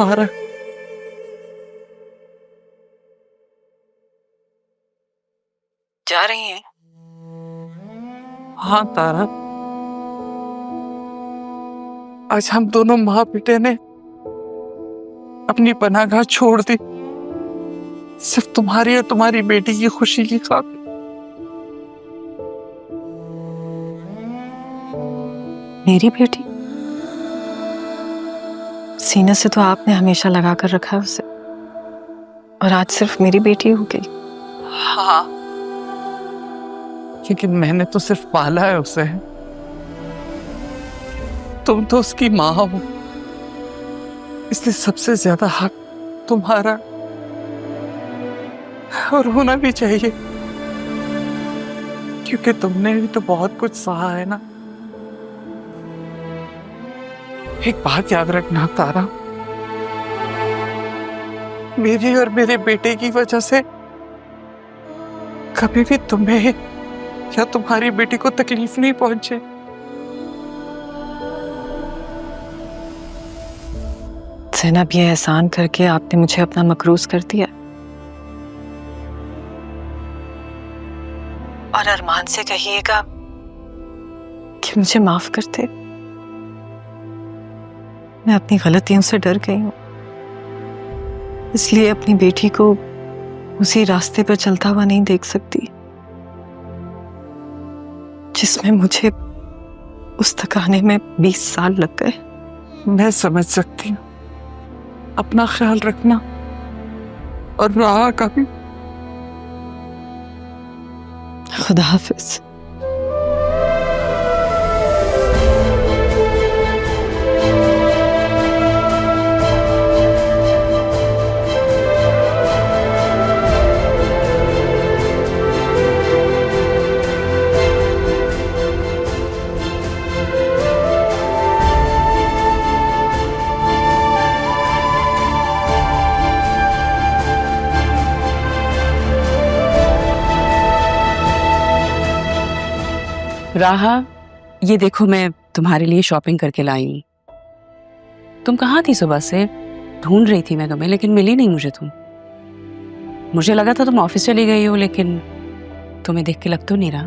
आ रहा है। जा रही हैं? हाँ तारा, आज हम दोनों माँ बेटे ने अपनी पनाहगाह छोड़ दी, सिर्फ तुम्हारी और तुम्हारी बेटी की खुशी की खातिर। मेरी बेटी? सीने से तो आपने हमेशा लगा कर रखा है उसे, और आज सिर्फ मेरी बेटी हो गई। हाँ, लेकिन मैंने तो सिर्फ पाला है उसे, तुम तो उसकी माँ हो, इसलिए सबसे ज्यादा हक तुम्हारा और होना भी चाहिए, क्योंकि तुमने भी तो बहुत कुछ सहा है ना। एक बात याद रखना तारा, मेरी और मेरे बेटे की वजह से कभी भी तुम्हें या तुम्हारी बेटी को तकलीफ नहीं पहुंचे। ज़ैनब, ये एहसान करके आपने मुझे अपना मकरूज कर दिया, और अरमान से कहिएगा कि मुझे माफ कर दे। मैं अपनी गलतियों से डर गई हूँ, इसलिए अपनी बेटी को उसी रास्ते पर चलता हुआ नहीं देख सकती जिसमें मुझे उस तक आने में 20 साल लग गए। मैं समझ सकती हूँ, अपना ख्याल रखना और राह का भी। खुदा हाफिज। राहा, ये देखो मैं तुम्हारे लिए शॉपिंग करके लाई हूँ। तुम कहाँ थी सुबह से? ढूंढ रही थी मैं तुम्हें, लेकिन मिली नहीं मुझे तुम। मुझे लगा था तुम ऑफिस चली गई हो, लेकिन तुम्हें देख के लग तो नहीं रहा।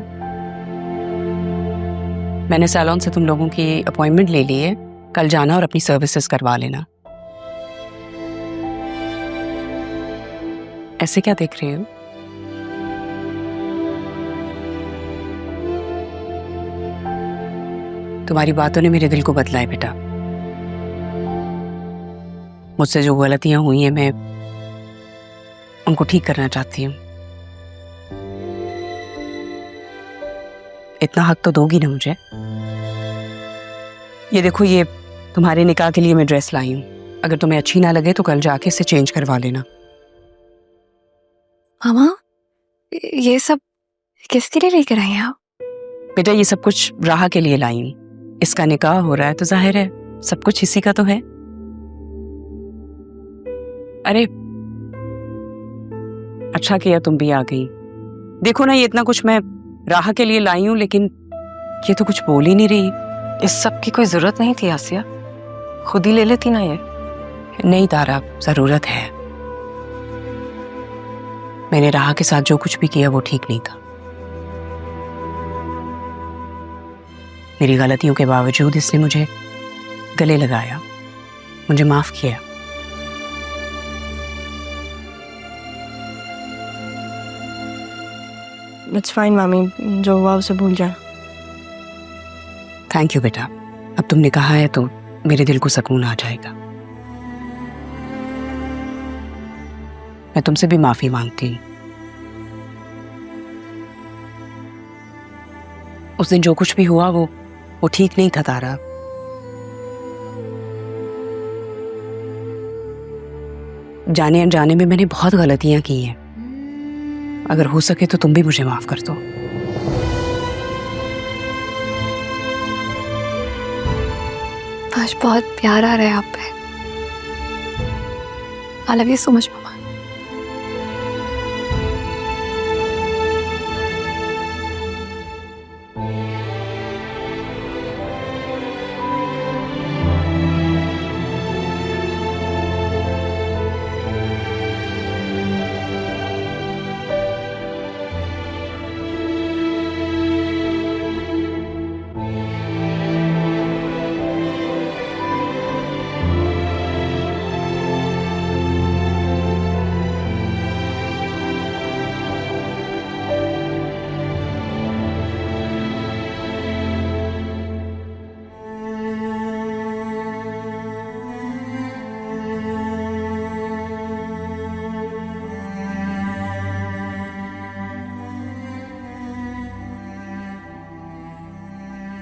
मैंने सैलून से तुम लोगों की अपॉइंटमेंट ले ली है, कल जाना और अपनी सर्विसेज करवा लेना। ऐसे क्या देख रहे हो? तुम्हारी बातों ने मेरे दिल को बदला है बेटा। मुझसे जो गलतियां हुई हैं मैं उनको ठीक करना चाहती हूँ। इतना हक तो दोगी ना मुझे? ये देखो, ये तुम्हारे निकाह के लिए मैं ड्रेस लाई हूँ। अगर तुम्हें अच्छी ना लगे तो कल जाके इसे चेंज करवा लेना। मामा, ये सब किसके लिए लेकर आई हैं आप? बेटा, ये सब कुछ राहा के लिए लाई हूँ। इसका निकाह हो रहा है तो जाहिर है सब कुछ इसी का तो है। अरे अच्छा किया तुम भी आ गई। देखो ना, ये इतना कुछ मैं राहा के लिए लाई हूं, लेकिन ये तो कुछ बोल ही नहीं रही। इस सब की कोई जरूरत नहीं थी आसिया, खुद ही ले लेती ना ये। नहीं तारा, जरूरत है। मैंने राहा के साथ जो कुछ भी किया वो ठीक नहीं था। मेरी गलतियों के बावजूद इसने मुझे गले लगाया, मुझे माफ किया। इट्स फाइन मामी, जो हुआ उसे भूल जाए। थैंक यू बेटा, अब तुमने कहा है तो मेरे दिल को सुकून आ जाएगा। मैं तुमसे भी माफी मांगती हूँ। उस दिन जो कुछ भी हुआ वो ठीक नहीं था तारा। जाने अनजाने में मैंने बहुत गलतियां की हैं। अगर हो सके तो तुम भी मुझे माफ कर दो। आज बहुत प्यार आ रहा है आप पे। I love you so much मामा।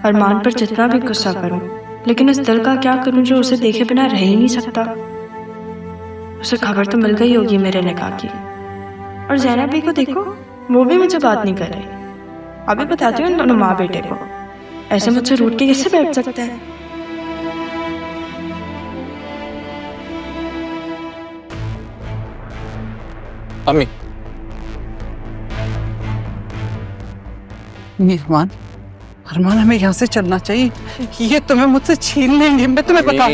अरमान पर जितना भी गुस्सा करूं, लेकिन इस दिल का क्या करूं जो उसे देखे बिना रह ही नहीं सकता। उसे खबर तो मिल गई होगी मेरे निकाह की। और ज़ैनब भी को देखो, वो भी मुझे बात नहीं कर रही। अभी बताती हूँ इन दोनों माँ बेटे को, ऐसे मुझसे रूठ के कैसे बैठ सकते हैं। अम्मी, अरमान, अरमान हमें यहाँ से चलना चाहिए। ये तुम्हें मुझसे छीन लेंगे, मैं तुम्हें बता।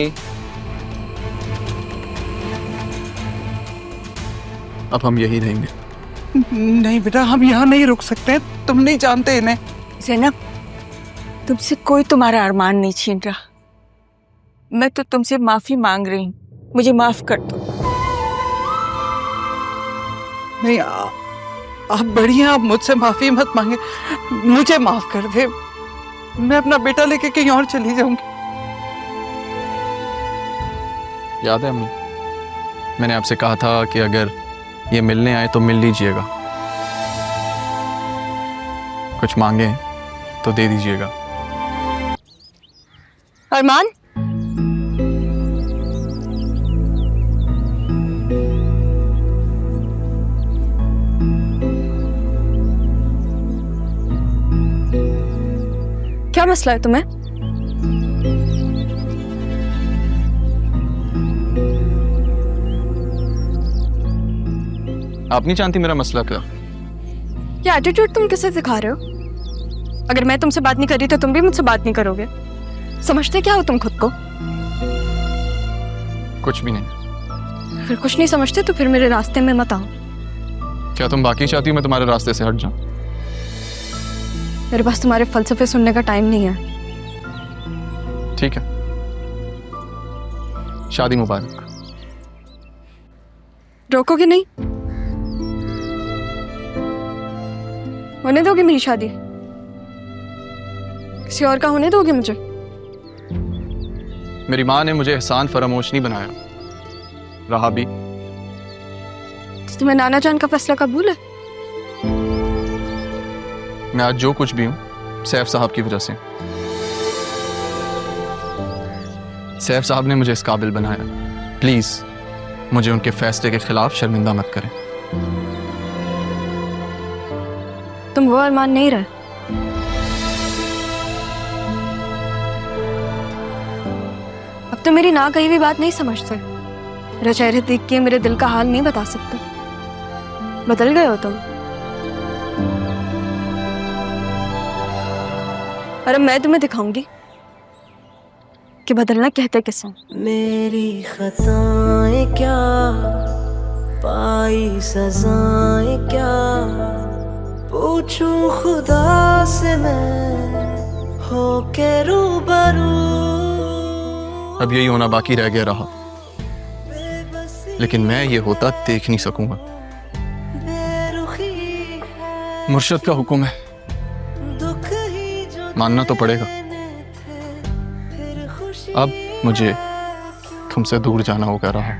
अब हम यही रहेंगे। नहीं बेटा, हम यहाँ नहीं रुक सकते। तुम नहीं जानते इन्हें। ज़ैनब, तुमसे कोई तुम्हारा अरमान नहीं छीन रहा। मैं तो तुमसे माफी मांग रही हूँ, मुझे माफ कर दो। नहीं, आप बड़ी हैं, आप मुझसे माफी मत मांगे, मुझे माफ कर दे। मैं अपना बेटा लेके कहीं और चली जाऊंगी। याद है अम्मी, मैंने आपसे कहा था कि अगर ये मिलने आए तो मिल लीजिएगा, कुछ मांगे तो दे दीजिएगा। अरमान, क्या मसला है तुम्हें? आप नहीं जानती मेरा मसला क्या? ये एटीट्यूड तुम किसे दिखा रहे हो? अगर मैं तुमसे बात नहीं कर रही तो तुम भी मुझसे बात नहीं करोगे। समझते क्या हो तुम खुद को? कुछ भी नहीं। फिर कुछ नहीं समझते तो फिर मेरे रास्ते में मत आओ। क्या तुम बाकी चाहती हो मैं तुम्हारे रास्ते से हट जाऊं? मेरे पास तुम्हारे फलसफे सुनने का टाइम नहीं है। ठीक है, शादी मुबारक। रोकोगे नहीं? होने दोगे मेरी शादी? किसी और का होने दोगे मुझे? मेरी माँ ने मुझे एहसान फरामोश नहीं बनाया, रहा भी। तो तुम्हें नाना जान का फैसला कबूल है? मैं आज जो कुछ भी हूँ सैफ साहब की वजह से। सैफ साहब ने मुझे इस काबिल बनाया। प्लीज मुझे उनके फैसले के खिलाफ शर्मिंदा मत करें। तुम वो अरमान नहीं रहे। अब तो मेरी ना कही हुई बात नहीं समझते। मेरा चेहरे देख के मेरे दिल का हाल नहीं बता सकते। बदल गए हो तुम। और अब मैं तुम्हें दिखाऊंगी कि बदलना कहते किसे। मेरी खताएं क्या, पाई सजाएं क्या, पूछूं खुदा से मैं हो के रूबरू। अब यही होना बाकी रह गया रहा, लेकिन मैं ये होता देख नहीं सकूंगा। मुर्शद का हुक्म है, मानना तो पड़ेगा। अब मुझे तुमसे दूर जाना होगा रहा।